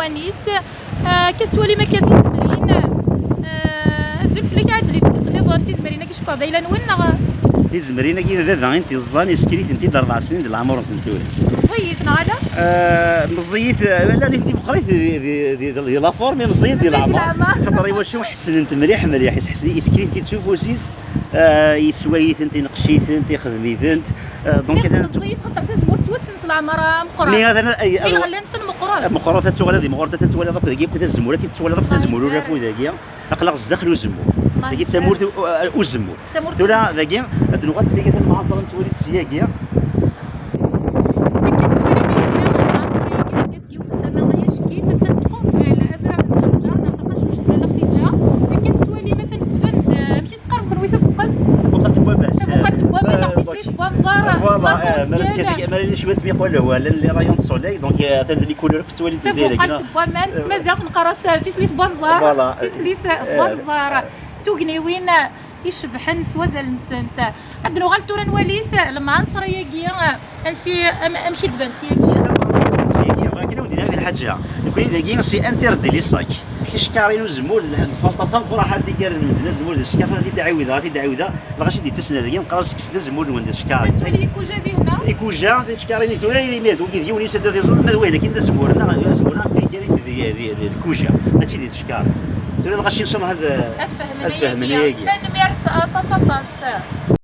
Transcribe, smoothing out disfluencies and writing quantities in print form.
وانيس كتولي مكاتب تمرين الزلفلي قاعد لي تقدر تزمرينا كي شكون دايلا نونا تزمرينا كي دابا انت الظاني سكريت انت 4 سنين ديال العمر سنتوري مزيت هذا مزيت لا انت بقريت ديال لا فورمي مزيت ديال العمر خاطر واش حسن انت مليح يحسن سكريت انت تشوف وسيس يسويت انت نقشيت انت خدميت انت دونك انا مزيت خاطر تزمر توسنت العمر مقرا مي هذا اي غلا نسن مقرا تتولى دي مقرا تتولى داك ديك تزمر كي تتولى داك تزمر ولا فو داكيا اقلق داخل وزمو داكي تمور وزمو ولا داكيا هاد اللغه تسيكي المعاصره تولي تسياكيا مالي شويه ميقول هو اللي رايون سولي دونك تندني كولور كتولي تدير لك مالس مزيان نقرا تيسليت بوانزار تيسليت بوانزار توغني وين يشبحن سوازل نسنت هاد لغه تورن وليس لما نصريه كيا انسي امشي دفانسيه كيا ولكن ودينا في الحاجه كاين داكيا سي انتر دي لي ساك كيش كارينو زمول الفلطه فراحه ديال المدينه زمول الشكاره دي تعاودها باغاش دي تسنى داكيا نقرا سكس زمول وند الشكاره تولي كوجا فينا يكوجا الشكاريني تولي ميدو كي ديوني سد دي زلمه وين كاين زمولنا ديال الكوجا هادشي ديال الشكاره تولي غاشي نشرح هذا افهمني فين ميرث تصطاس